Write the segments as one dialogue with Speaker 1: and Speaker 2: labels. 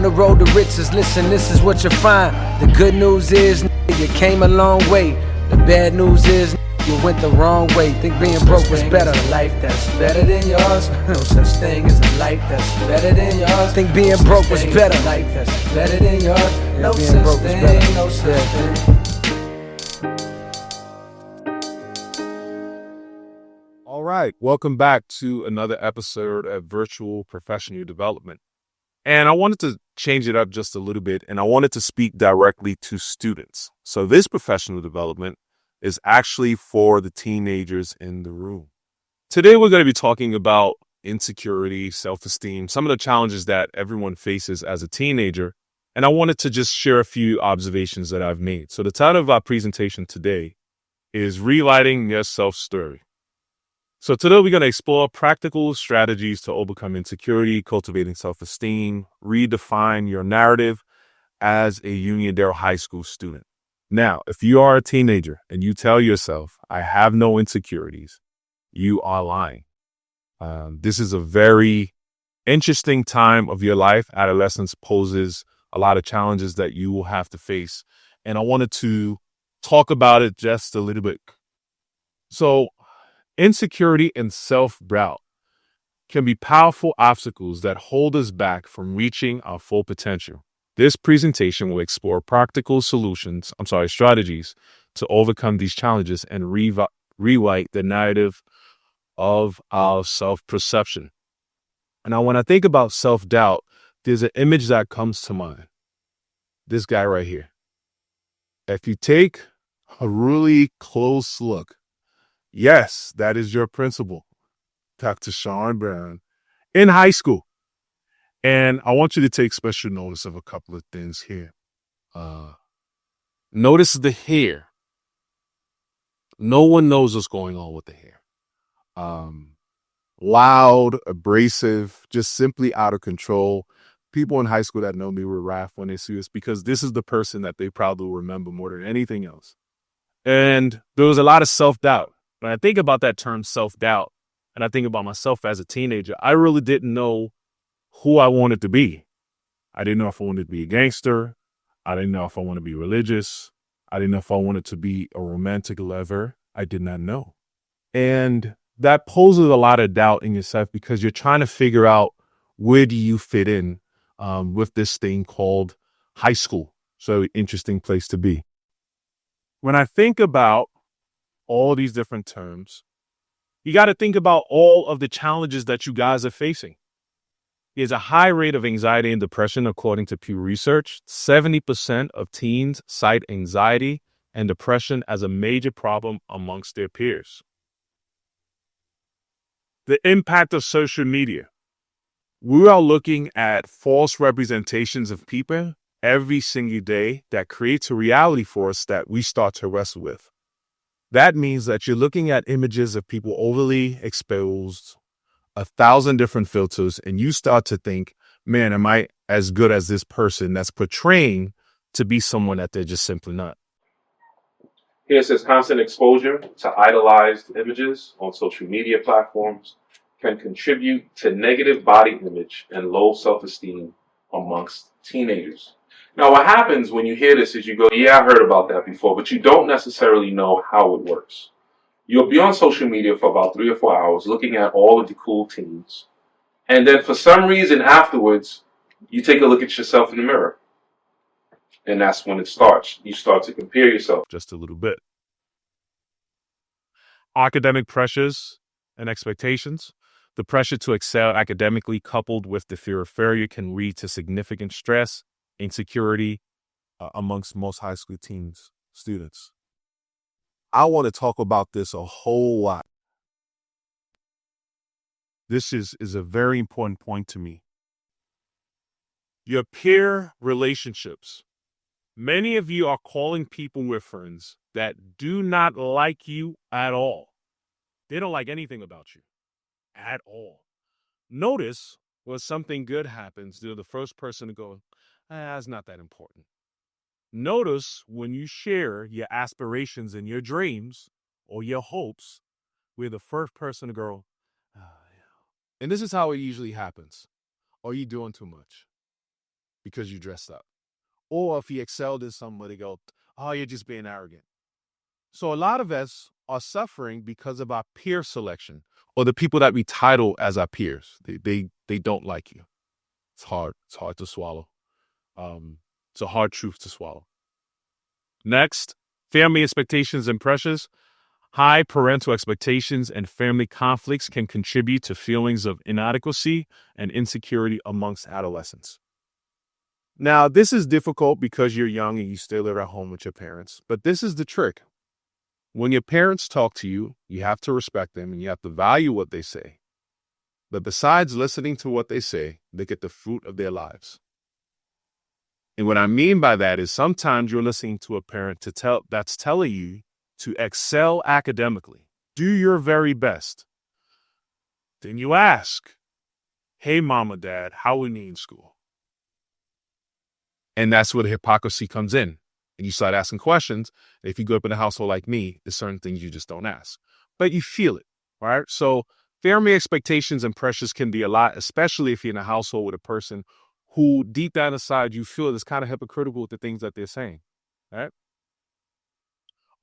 Speaker 1: the road to riches, listen, this is what you find. The good news is, you came a long way. The bad news is, you went the wrong way. Think being broke was better.
Speaker 2: A life that's better than yours. No such thing as a life that's better than yours.
Speaker 1: Think being broke was better.
Speaker 2: A life that's better than yours. No
Speaker 1: being
Speaker 2: such
Speaker 1: broke was
Speaker 2: thing,
Speaker 1: better.
Speaker 2: no such thing.
Speaker 3: All right, welcome back to another episode of Virtual Professional Development. And I wanted to change it up just a little bit, and I wanted to speak directly to students. So this professional development is actually for the teenagers in the room. Today, we're going to be talking about insecurity, self-esteem, some of the challenges that everyone faces as a teenager. And I wanted to just share a few observations that I've made. So the title of our presentation today is Rewriting Your Self-Story. So today we're going to explore practical strategies to overcome insecurity, cultivating self-esteem, redefine your narrative as a Uniondale High School student. Now, if you are a teenager and you tell yourself, I have no insecurities, you are lying. This is a very interesting time of your life. Adolescence poses a lot of challenges that you will have to face. And I wanted to talk about it just a little bit. So, insecurity and self-doubt can be powerful obstacles that hold us back from reaching our full potential. This presentation will explore practical strategies to overcome these challenges and rewrite the narrative of our self-perception. And now when I think about self-doubt, there's an image that comes to mind. This guy right here. If you take a really close look, yes, that is your principal, Dr. Sean Brown, in high school. And I want you to take special notice of a couple of things here. Notice the hair. No one knows what's going on with the hair. Loud, abrasive, just simply out of control. People in high school that know me will laugh when they see this because this is the person that they probably will remember more than anything else. And there was a lot of self-doubt. When I think about that term self-doubt, and I think about myself as a teenager, I really didn't know who I wanted to be. I didn't know if I wanted to be a gangster. I didn't know if I wanted to be religious. I didn't know if I wanted to be a romantic lover. I did not know. And that poses a lot of doubt in yourself because you're trying to figure out where do you fit in with this thing called high school. So interesting place to be. When I think about all these different terms, you got to think about all of the challenges that you guys are facing. There's a high rate of anxiety and depression, according to Pew Research. 70% of teens cite anxiety and depression as a major problem amongst their peers. The impact of social media. We are looking at false representations of people every single day that creates a reality for us that we start to wrestle with. That means that you're looking at images of people overly exposed, 1,000 different filters, and you start to think, man, am I as good as this person that's portraying to be someone that they're just simply not?
Speaker 4: Here it says constant exposure to idolized images on social media platforms can contribute to negative body image and low self-esteem amongst teenagers. Now, what happens when you hear this is you go, yeah, I heard about that before, but you don't necessarily know how it works. You'll be on social media for about 3 or 4 hours looking at all of the cool teens. And then for some reason afterwards, you take a look at yourself in the mirror. And that's when it starts. You start to compare yourself.
Speaker 3: Just a little bit. Academic pressures and expectations. The pressure to excel academically coupled with the fear of failure can lead to significant stress, insecurity amongst most high school students. I want to talk about this a whole lot. This is a very important point to me. Your peer relationships. Many of you are calling people with friends that do not like you at all. They don't like anything about you at all. Notice when something good happens, they're the first person to go, it's not that important. Notice when you share your aspirations and your dreams or your hopes, we're the first person to go, yeah. And this is how it usually happens. Are you doing too much? because you dressed up. Or if he excelled in something, they go, oh, you're just being arrogant. So a lot of us are suffering because of our peer selection or the people that we title as our peers. They don't like you. It's hard. It's hard to swallow. It's a hard truth to swallow. Next, family expectations and pressures. High parental expectations and family conflicts can contribute to feelings of inadequacy and insecurity amongst adolescents. Now, this is difficult because you're young and you still live at home with your parents, but this is the trick. When your parents talk to you, you have to respect them and you have to value what they say. But besides listening to what they say, look at the fruit of their lives. And what I mean by that is sometimes you're listening to a parent that's telling you to excel academically, do your very best. Then you ask, hey, mom or dad, how are we in school? And that's where the hypocrisy comes in. And you start asking questions. If you grow up in a household like me, there's certain things you just don't ask. But you feel it, right? So family expectations and pressures can be a lot, especially if you're in a household with a person who deep down inside you feel is kind of hypocritical with the things that they're saying, right?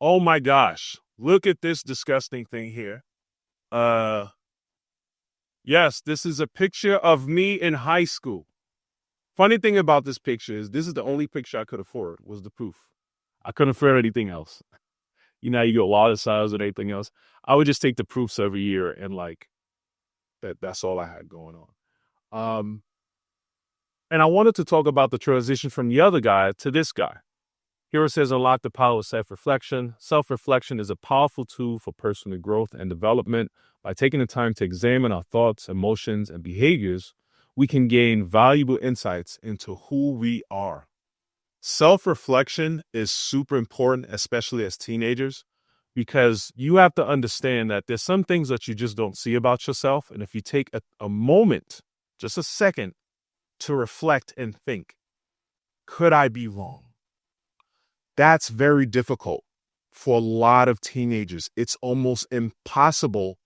Speaker 3: Oh my gosh, look at this disgusting thing here. Yes, this is a picture of me in high school. Funny thing about this picture is this is the only picture I could afford was the proof. I couldn't afford anything else. You know, you get a lot of size and anything else. I would just take the proofs every year and like that's all I had going on. And I wanted to talk about the transition from the other guy to this guy. Here it says unlock the power of self-reflection. Self-reflection is a powerful tool for personal growth and development. By taking the time to examine our thoughts, emotions, and behaviors, we can gain valuable insights into who we are. Self-reflection is super important, especially as teenagers, because you have to understand that there's some things that you just don't see about yourself. And if you take a moment, just a second, to reflect and think, could I be wrong? That's very difficult for a lot of teenagers. It's almost impossible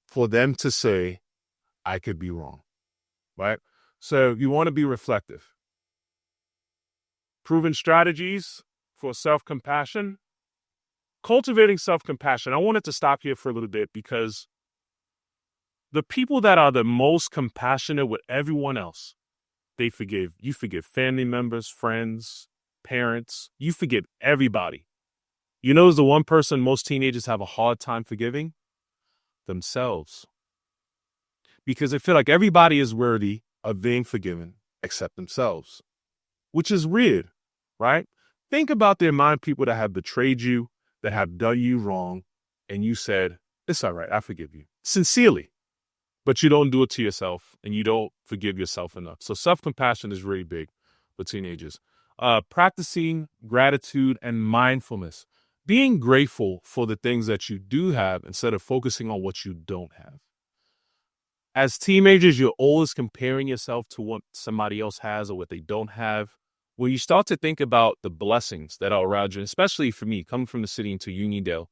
Speaker 3: for them to say, I could be wrong, right? So you want to be reflective. Proven strategies for self-compassion. Cultivating self-compassion. I wanted to stop here for a little bit because the people that are the most compassionate with everyone else, you forgive family members, friends, parents. You forgive everybody. You know, the one person most teenagers have a hard time forgiving? Themselves. Because they feel like everybody is worthy of being forgiven except themselves, which is weird, right? Think about the amount of people that have betrayed you, that have done you wrong, and you said, it's all right, I forgive you. Sincerely. But you don't do it to yourself and you don't forgive yourself enough. So self-compassion is really big for teenagers. Practicing gratitude and mindfulness. Being grateful for the things that you do have instead of focusing on what you don't have. As teenagers, you're always comparing yourself to what somebody else has or what they don't have. When you start to think about the blessings that are around you, especially for me, coming from the city into Uniondale,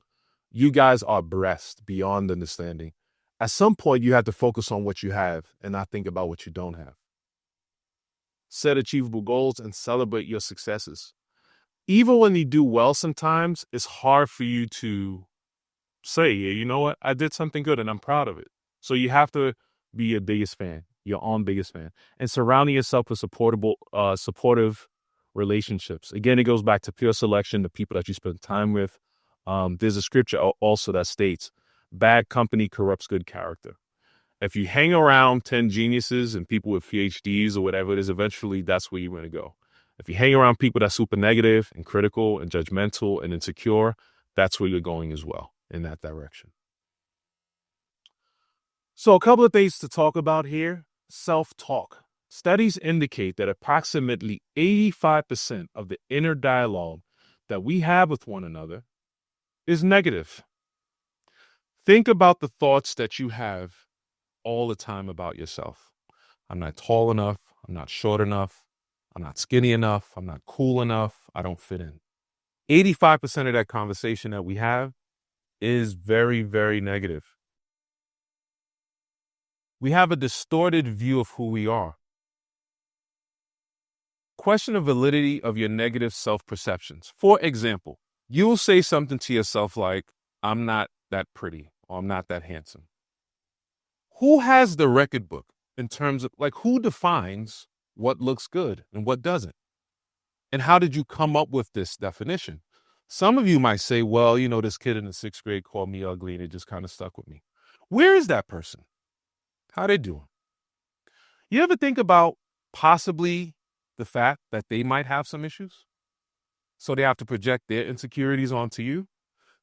Speaker 3: you guys are blessed beyond understanding. At some point, you have to focus on what you have and not think about what you don't have. Set achievable goals and celebrate your successes. Even when you do well sometimes, it's hard for you to say, yeah, you know what, I did something good and I'm proud of it. So you have to be your biggest fan, your own biggest fan, and surrounding yourself with supportive relationships. Again, it goes back to peer selection, the people that you spend time with. There's a scripture also that states, bad company corrupts good character. If you hang around 10 geniuses and people with PhDs or whatever it is, eventually that's where you're going to go. If you hang around people that's super negative and critical and judgmental and insecure, that's where you're going as well, in that direction. So a couple of things to talk about here. Self-talk. Studies indicate that approximately 85% of the inner dialogue that we have with one another is negative. Think about the thoughts that you have all the time about yourself. I'm not tall enough. I'm not short enough. I'm not skinny enough. I'm not cool enough. I don't fit in. 85% of that conversation that we have is very, very negative. We have a distorted view of who we are. Question the validity of your negative self-perceptions. For example, you'll say something to yourself like, I'm not that pretty, or I'm not that handsome. Who has the record book in terms of, like, who defines what looks good and what doesn't? And how did you come up with this definition? Some of you might say, well, this kid in the 6th grade called me ugly and it just kind of stuck with me. Where is that person? How they doing? You ever think about possibly the fact that they might have some issues? So they have to project their insecurities onto you?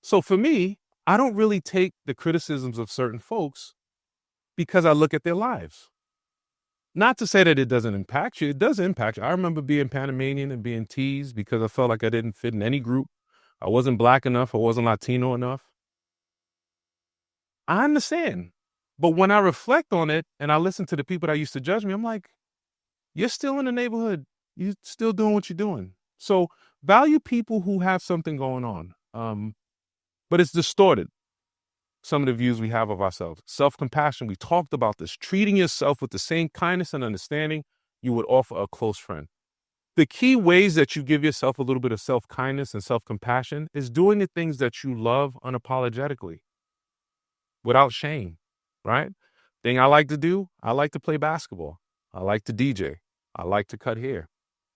Speaker 3: So for me, I don't really take the criticisms of certain folks because I look at their lives. Not to say that it doesn't impact you. It does impact you. I remember being Panamanian and being teased because I felt like I didn't fit in any group. I wasn't black enough. I wasn't Latino enough. I understand. But when I reflect on it and I listen to the people that used to judge me, I'm like, you're still in the neighborhood. You're still doing what you're doing. So value people who have something going on. But it's distorted. Some of the views we have of ourselves. Self-compassion, we talked about this. Treating yourself with the same kindness and understanding you would offer a close friend. The key ways that you give yourself a little bit of self-kindness and self-compassion is doing the things that you love unapologetically, without shame, right? Thing I like to do, I like to play basketball. I like to DJ. I like to cut hair.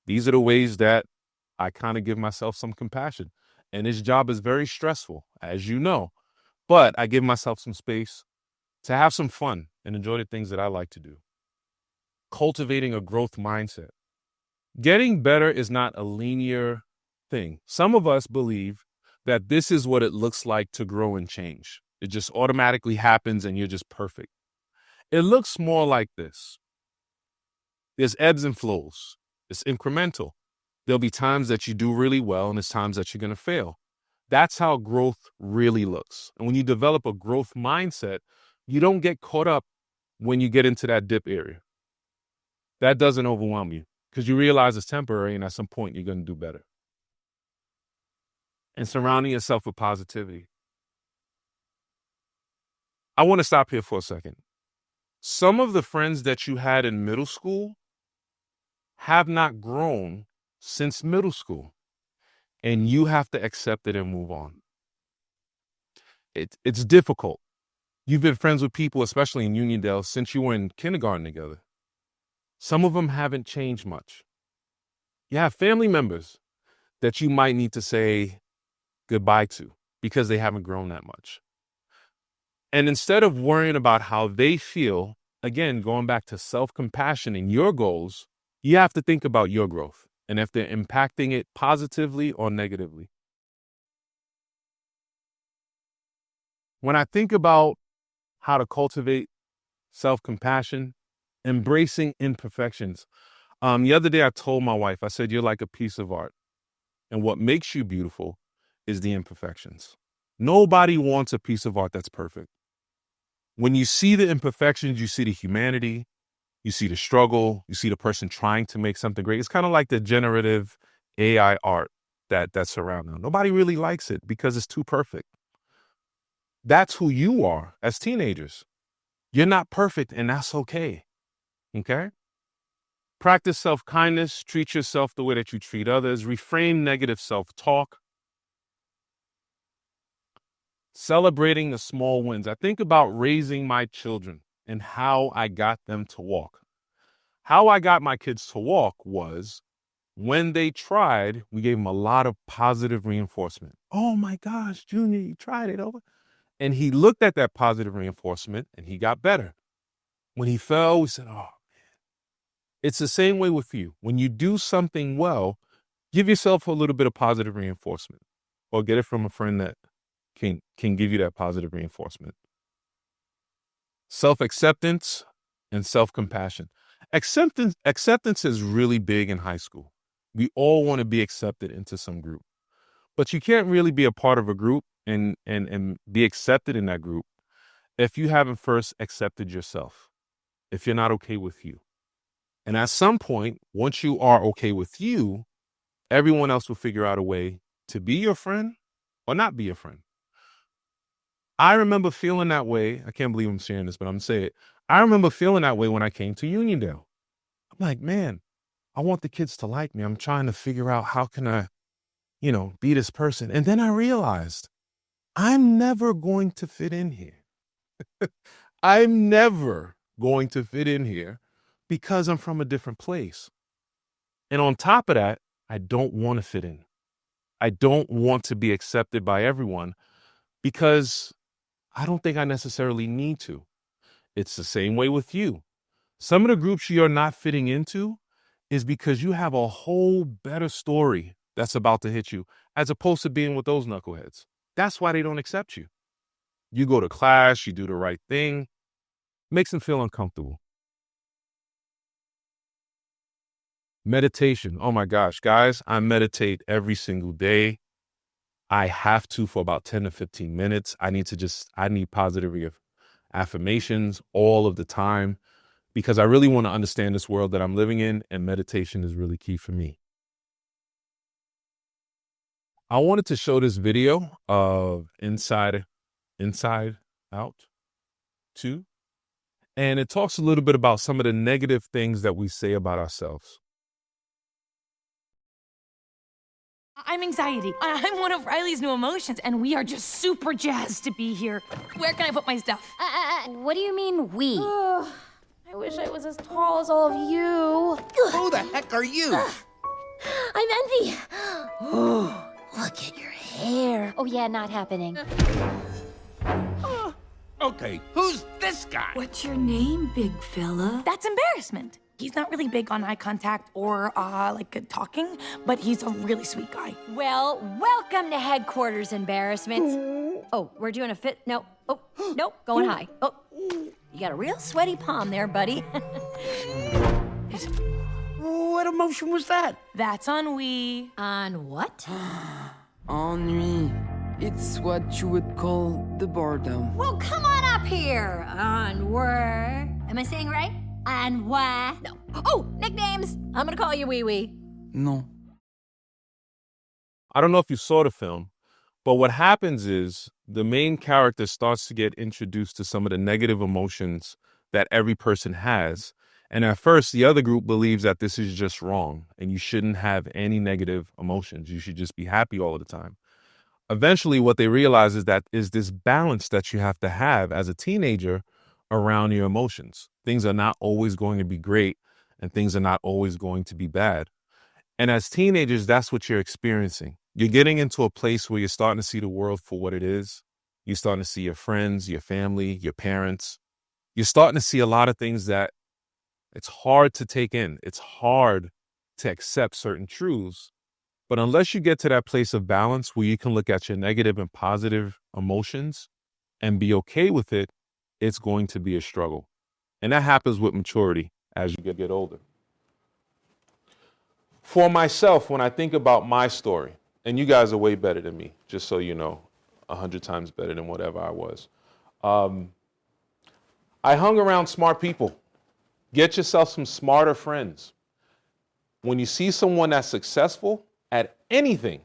Speaker 3: These are the ways that I kind of give myself some compassion. And this job is very stressful, as you know. But I give myself some space to have some fun and enjoy the things that I like to do. Cultivating a growth mindset. Getting better is not a linear thing. Some of us believe that this is what it looks like to grow and change. It just automatically happens and you're just perfect. It looks more like this. There's ebbs and flows. It's incremental. There'll be times that you do really well and there's times that you're going to fail. That's how growth really looks. And when you develop a growth mindset, you don't get caught up when you get into that dip area. That doesn't overwhelm you because you realize it's temporary and at some point you're going to do better. And surrounding yourself with positivity. I want to stop here for a second. Some of the friends that you had in middle school have not grown since middle school. And you have to accept it and move on. It's difficult. You've been friends with people, especially in Uniondale, since you were in kindergarten together. Some of them haven't changed much. You have family members that you might need to say goodbye to because they haven't grown that much. And instead of worrying about how they feel, again, going back to self-compassion and your goals, you have to think about your growth and if they're impacting it positively or negatively. When I think about how to cultivate self-compassion, embracing imperfections. The other day I told my wife, I said, you're like a piece of art. And what makes you beautiful is the imperfections. Nobody wants a piece of art that's perfect. When you see the imperfections, you see the humanity, you see the struggle, you see the person trying to make something great. It's kind of like the generative AI art that's around now. Nobody really likes it because it's too perfect. That's who you are as teenagers. You're not perfect, and that's okay. Okay? Practice self-kindness. Treat yourself the way that you treat others. Reframe negative self-talk. Celebrating the small wins. I think about raising my children and how I got them to walk. How I got my kids to walk was when they tried, we gave them a lot of positive reinforcement. Oh my gosh, Junior, you tried it over. And he looked at that positive reinforcement and he got better. When he fell, we said, oh, man. It's the same way with you. When you do something well, give yourself a little bit of positive reinforcement or get it from a friend that can give you that positive reinforcement. Self-acceptance and self-compassion. Acceptance is really big in high school. We all want to be accepted into some group, but you can't really be a part of a group and be accepted in that group if you haven't first accepted yourself, if you're not okay with you. And at some point, once you are okay with you, everyone else will figure out a way to be your friend or not be your friend. I remember feeling that way. I can't believe I'm sharing this, but I'm going to say it. I remember feeling that way when I came to Uniondale. I'm like, man, I want the kids to like me. I'm trying to figure out how can I, be this person. And then I realized I'm never going to fit in here. I'm never going to fit in here because I'm from a different place. And on top of that, I don't want to fit in. I don't want to be accepted by everyone because I don't think I necessarily need to. It's the same way with you. Some of the groups you're not fitting into is because you have a whole better story that's about to hit you, as opposed to being with those knuckleheads. That's why they don't accept you. You go to class, you do the right thing, makes them feel uncomfortable. Meditation. Oh my gosh, guys, I meditate every single day. I have to for about 10 to 15 minutes. I need positive affirmations all of the time because I really want to understand this world that I'm living in, and meditation is really key for me. I wanted to show this video of Inside Out 2, and it talks a little bit about some of the negative things that we say about ourselves.
Speaker 5: I'm anxiety. I'm one of Riley's new emotions, and we are just super jazzed to be here. Where can I put my stuff?
Speaker 6: What do you mean, we?
Speaker 5: I wish I was as tall as all of you.
Speaker 7: Who the heck are you?
Speaker 6: I'm Envy. Look at your hair. Oh, yeah, not happening.
Speaker 7: Okay, who's this guy?
Speaker 8: What's your name, big fella?
Speaker 5: That's embarrassment. He's not really big on eye contact or good talking, but he's a really sweet guy.
Speaker 6: Well, welcome to headquarters, embarrassment. Oh, we're doing a fit. No. Oh, nope, going high. Oh, you got a real sweaty palm there, buddy.
Speaker 7: What emotion was that?
Speaker 5: That's ennui.
Speaker 6: On what?
Speaker 2: Ennui. It's what you would call the boredom.
Speaker 6: Well, come on up here. Onward. Am I saying right? Onward. No. Oh, nicknames. I'm gonna call you Wee Wee.
Speaker 2: No.
Speaker 3: I don't know if you saw the film, but what happens is the main character starts to get introduced to some of the negative emotions that every person has. And at first, the other group believes that this is just wrong and you shouldn't have any negative emotions. You should just be happy all the time. Eventually, what they realize is that is this balance that you have to have as a teenager around your emotions. Things are not always going to be great and things are not always going to be bad. And as teenagers, that's what you're experiencing. You're getting into a place where you're starting to see the world for what it is. You're starting to see your friends, your family, your parents. You're starting to see a lot of things that it's hard to take in. It's hard to accept certain truths. But unless you get to that place of balance where you can look at your negative and positive emotions and be okay with it, it's going to be a struggle. And that happens with maturity as you get older. For myself, when I think about my story, and you guys are way better than me, just so you know, 100 times better than whatever I was. I hung around smart people. Get yourself some smarter friends. When you see someone that's successful at anything,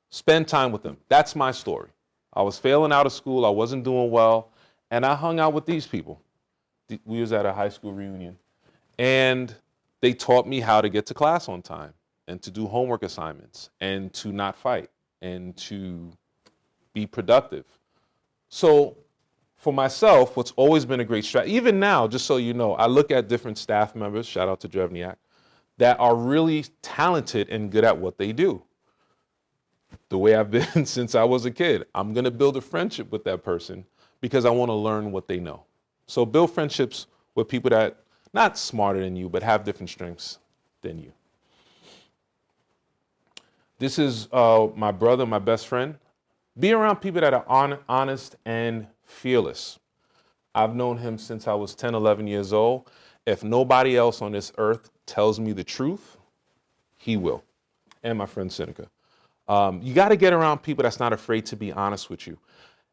Speaker 3: spend time with them. That's my story. I was failing out of school. I wasn't doing well. And I hung out with these people. We was at a high school reunion. And they taught me how to get to class on time and to do homework assignments and to not fight and to be productive. So for myself, what's always been a great strategy, even now, just so you know, I look at different staff members, shout out to Drevniak, that are really talented and good at what they do. The way I've been since I was a kid, I'm gonna build a friendship with that person because I wanna learn what they know. So build friendships with people that not smarter than you, but have different strengths than you. This is my brother, my best friend. Be around people that are honest and fearless. I've known him since I was 10, 11 years old. If nobody else on this earth tells me the truth, he will. And my friend Seneca. You got to get around people that's not afraid to be honest with you.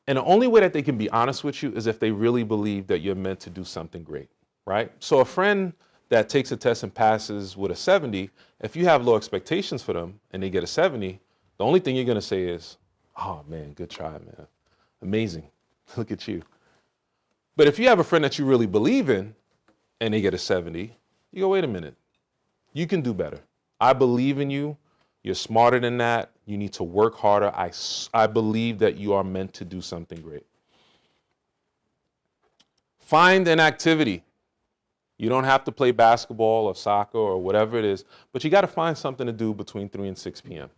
Speaker 3: And the only way that they can be honest with you is if they really believe that you're meant to do something great, right? So a friend that takes a test and passes with a 70, if you have low expectations for them and they get a 70, the only thing you're going to say is, oh man, good try, man. Amazing. Look at you. But if you have a friend that you really believe in and they get a 70, you go, wait a minute. You can do better. I believe in you. You're smarter than that. You need to work harder. I believe that you are meant to do something great. Find an activity. You don't have to play basketball or soccer or whatever it is, but you got to find something to do between 3 and 6 p.m.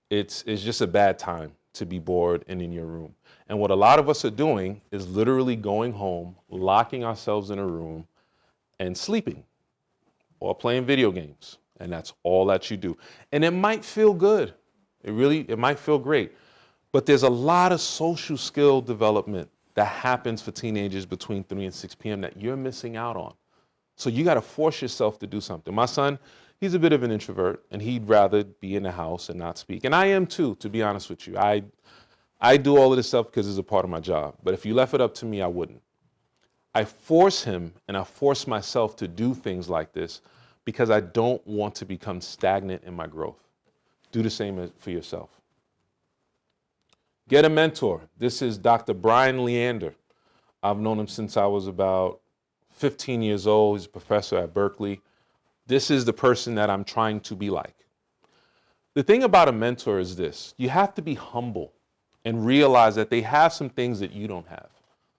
Speaker 3: It's just a bad time to be bored and in your room. And what a lot of us are doing is literally going home, locking ourselves in a room and sleeping or playing video games. And that's all that you do. And it might feel good. It might feel great. But there's a lot of social skill development that happens for teenagers between 3 and 6 p.m. that you're missing out on. So you got to force yourself to do something. My son, he's a bit of an introvert, and he'd rather be in the house and not speak. And I am too, to be honest with you. I do all of this stuff because it's a part of my job. But if you left it up to me, I wouldn't. I force him and I force myself to do things like this because I don't want to become stagnant in my growth. Do the same for yourself. Get a mentor. This is Dr. Brian Leander. I've known him since I was about 15 years old. He's a professor at Berkeley. This is the person that I'm trying to be like. The thing about a mentor is this: you have to be humble and realize that they have some things that you don't have.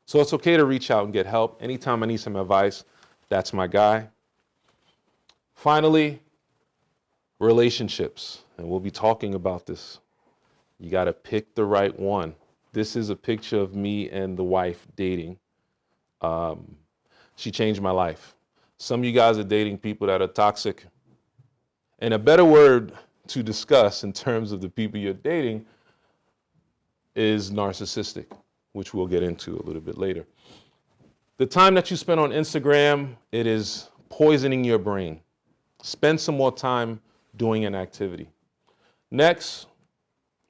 Speaker 3: So it's okay to reach out and get help. Anytime I need some advice, that's my guy. Finally, relationships. And we'll be talking about this. You got to pick the right one. This is a picture of me and the wife dating. She changed my life. Some of you guys are dating people that are toxic. And a better word to discuss in terms of the people you're dating is narcissistic, which we'll get into a little bit later. The time that you spend on Instagram, it is poisoning your brain. Spend some more time doing an activity. Next,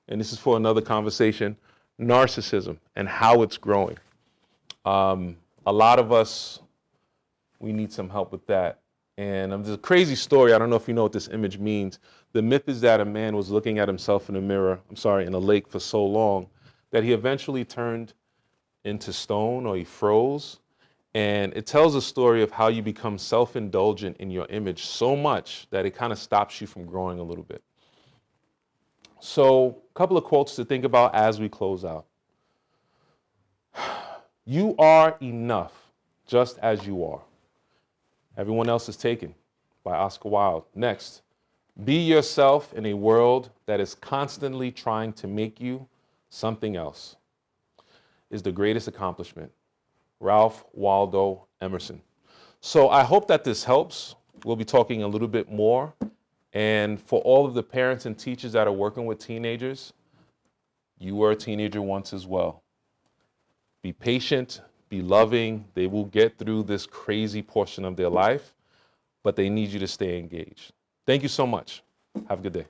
Speaker 3: and this is for another conversation, narcissism and how it's growing. A lot of us, we need some help with that. And there's a crazy story. I don't know if you know what this image means. The myth is that a man was looking at himself in a lake for so long that he eventually turned into stone, or he froze. And it tells a story of how you become self-indulgent in your image so much that it kind of stops you from growing a little bit. So a couple of quotes to think about as we close out. You are enough just as you are. Everyone else is taken, by Oscar Wilde. Next, be yourself in a world that is constantly trying to make you something else is the greatest accomplishment. Ralph Waldo Emerson. So I hope that this helps. We'll be talking a little bit more. And for all of the parents and teachers that are working with teenagers, you were a teenager once as well. Be patient, be loving. They will get through this crazy portion of their life, but they need you to stay engaged. Thank you so much. Have a good day.